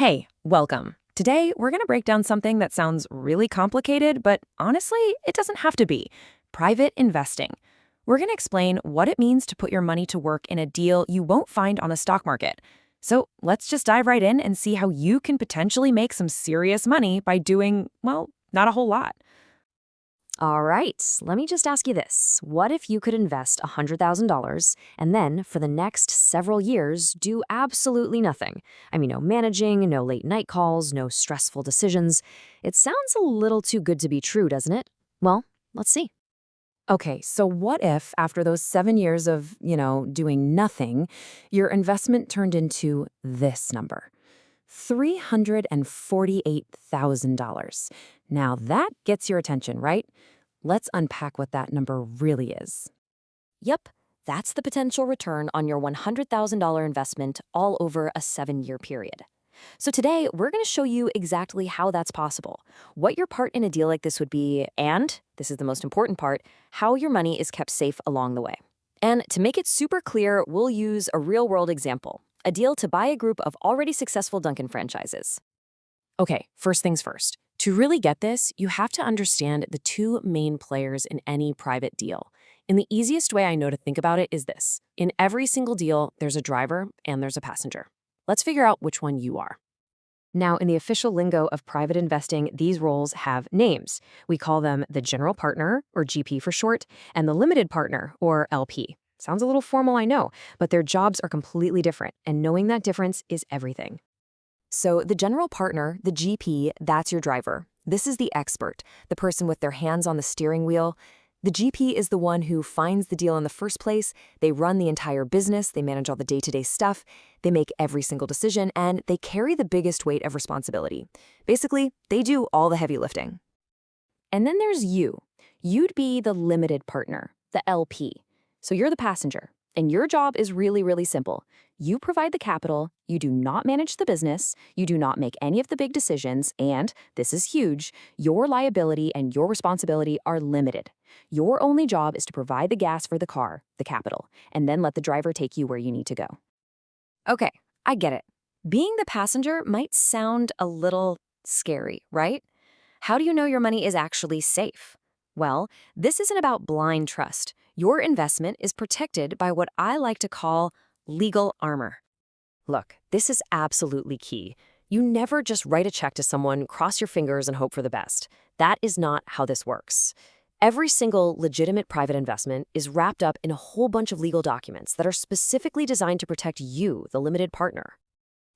Hey, welcome. Today, we're going to break down something that sounds really complicated, but honestly, it doesn't have to be private investing. We're going to explain what it means to put your money to work in a deal you won't find on the stock market. So let's just dive right in and see how you can potentially make some serious money by doing, well, not a whole lot. All right, let me just ask you this. What if you could invest $100,000 and then for the next several years do absolutely nothing? I mean, no managing, no late night calls, no stressful decisions. It sounds a little too good to be true, doesn't it? Well, let's see. Okay, so what if after those 7 years of, doing nothing, your investment turned into this number? $348,000. Now that gets your attention, right? Let's unpack what that number really is. Yep, that's the potential return on your $100,000 investment all over a 7-year period. So today, we're going to show you exactly how that's possible, what your part in a deal like this would be, and, this is the most important part, how your money is kept safe along the way. And to make it super clear, we'll use a real-world example, a deal to buy a group of already successful Dunkin' franchises. Okay, first things first. To really get this, you have to understand the two main players in any private deal. And the easiest way I know to think about it is this. In every single deal, there's a driver and there's a passenger. Let's figure out which one you are. Now, in the official lingo of private investing, these roles have names. We call them the general partner, or GP for short, and the limited partner, or LP. Sounds a little formal, I know, but their jobs are completely different, and knowing that difference is everything. So the general partner, the GP, that's your driver. This is the expert, the person with their hands on the steering wheel. The GP is the one who finds the deal in the first place. They run the entire business, they manage all the day-to-day stuff, they make every single decision, and they carry the biggest weight of responsibility. Basically, they do all the heavy lifting. And then there's you. You'd be the limited partner, the LP. So you're the passenger, and your job is really, really simple. You provide the capital, you do not manage the business, you do not make any of the big decisions, and, this is huge, your liability and your responsibility are limited. Your only job is to provide the gas for the car, the capital, and then let the driver take you where you need to go. Okay, I get it. Being the passenger might sound a little scary, right? How do you know your money is actually safe? Well, this isn't about blind trust. Your investment is protected by what I like to call legal armor. Look, this is absolutely key. You never just write a check to someone, cross your fingers, and hope for the best. That is not how this works. Every single legitimate private investment is wrapped up in a whole bunch of legal documents that are specifically designed to protect you, the limited partner.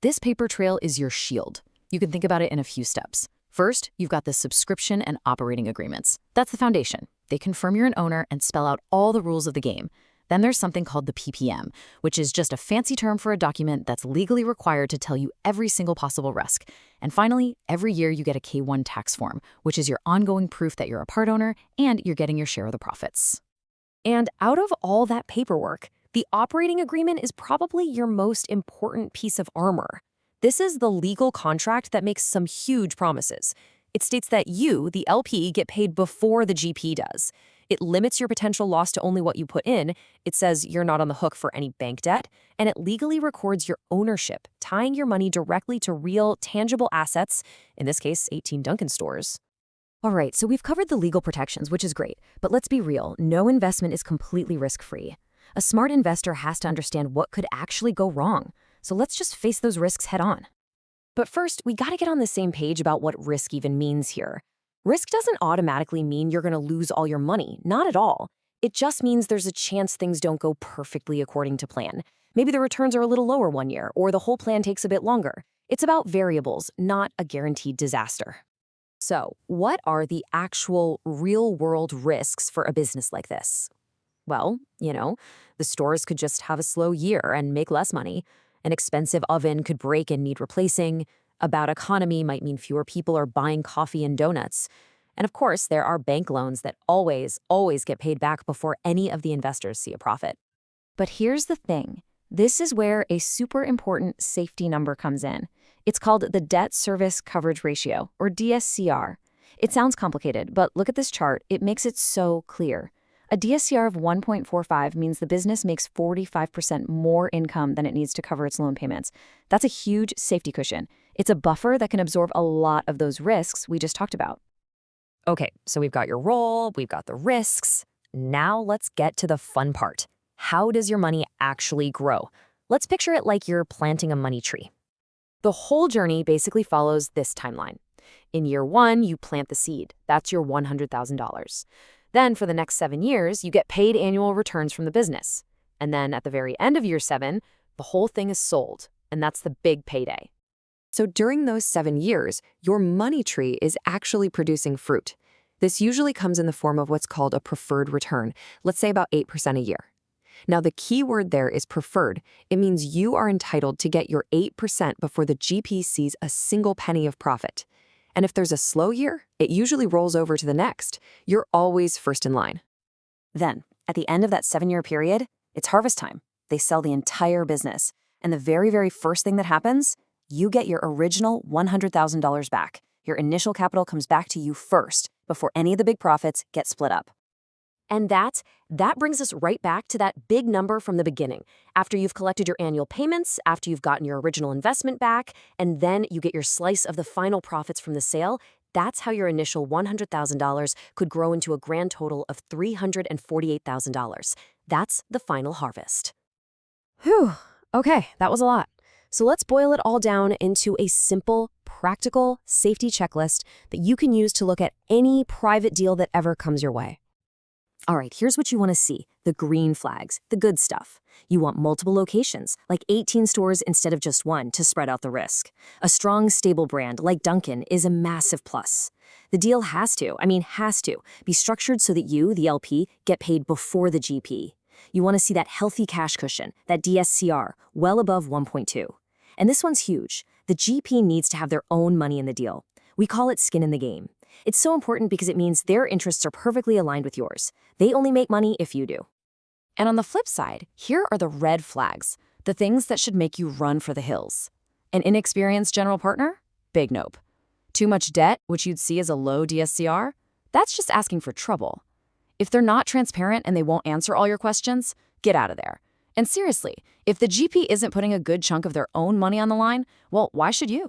This paper trail is your shield. You can think about it in a few steps. First, you've got the subscription and operating agreements. That's the foundation. They confirm you're an owner and spell out all the rules of the game. Then there's something called the PPM, which is just a fancy term for a document that's legally required to tell you every single possible risk. And finally, every year you get a K-1 tax form, which is your ongoing proof that you're a part owner and you're getting your share of the profits. And out of all that paperwork, the operating agreement is probably your most important piece of armor. This is the legal contract that makes some huge promises. It states that you, the LP, get paid before the GP does. It limits your potential loss to only what you put in. It says you're not on the hook for any bank debt. And it legally records your ownership, tying your money directly to real, tangible assets, in this case, 18 Dunkin' stores. All right, so we've covered the legal protections, which is great. But let's be real, no investment is completely risk-free. A smart investor has to understand what could actually go wrong. So let's just face those risks head on. But first, we gotta get on the same page about what risk even means here. Risk doesn't automatically mean you're gonna lose all your money, not at all. It just means there's a chance things don't go perfectly according to plan. Maybe the returns are a little lower one year, or the whole plan takes a bit longer. It's about variables, not a guaranteed disaster. So, what are the actual real-world risks for a business like this? Well, the stores could just have a slow year and make less money. An expensive oven could break and need replacing. A bad economy might mean fewer people are buying coffee and donuts. And of course, there are bank loans that always get paid back before any of the investors see a profit. But here's the thing. This is where a super important safety number comes in. It's called the Debt Service Coverage Ratio, or DSCR. It sounds complicated, but look at this chart. It makes it so clear. A DSCR of 1.45 means the business makes 45% more income than it needs to cover its loan payments. That's a huge safety cushion. It's a buffer that can absorb a lot of those risks we just talked about. Okay, so we've got your role, we've got the risks. Now let's get to the fun part. How does your money actually grow? Let's picture it like you're planting a money tree. The whole journey basically follows this timeline. In year 1, you plant the seed. That's your $100,000. Then for the next 7 years, you get paid annual returns from the business. And then at the very end of year 7, the whole thing is sold, and that's the big payday. So during those 7 years, your money tree is actually producing fruit. This usually comes in the form of what's called a preferred return, let's say about 8% a year. Now, the key word there is preferred. It means you are entitled to get your 8% before the GP sees a single penny of profit. And if there's a slow year, it usually rolls over to the next. You're always first in line. Then, at the end of that 7-year period, it's harvest time. They sell the entire business. And the very, very first thing that happens, you get your original $100,000 back. Your initial capital comes back to you first, before any of the big profits get split up. And that brings us right back to that big number from the beginning. After you've collected your annual payments, after you've gotten your original investment back, and then you get your slice of the final profits from the sale, that's how your initial $100,000 could grow into a grand total of $348,000. That's the final harvest. Whew. Okay, that was a lot. So let's boil it all down into a simple, practical safety checklist that you can use to look at any private deal that ever comes your way. All right, here's what you want to see, the green flags, the good stuff. You want multiple locations, like 18 stores instead of just one, to spread out the risk. A strong, stable brand like Dunkin' is a massive plus. The deal has to be structured so that you, the LP, get paid before the GP. You want to see that healthy cash cushion, that DSCR, well above 1.2. And this one's huge. The GP needs to have their own money in the deal. We call it skin in the game. It's so important because it means their interests are perfectly aligned with yours. They only make money if you do. And on the flip side, here are the red flags, the things that should make you run for the hills. An inexperienced general partner? Big nope. Too much debt, which you'd see as a low DSCR? That's just asking for trouble. If they're not transparent and they won't answer all your questions, get out of there. And seriously, if the GP isn't putting a good chunk of their own money on the line, well, why should you?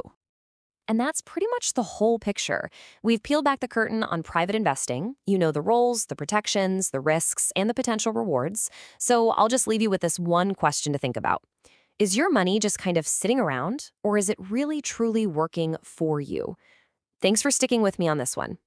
And that's pretty much the whole picture. We've peeled back the curtain on private investing. You know the roles, the protections, the risks, and the potential rewards. So I'll just leave you with this one question to think about. Is your money just kind of sitting around, or is it really truly working for you? Thanks for sticking with me on this one.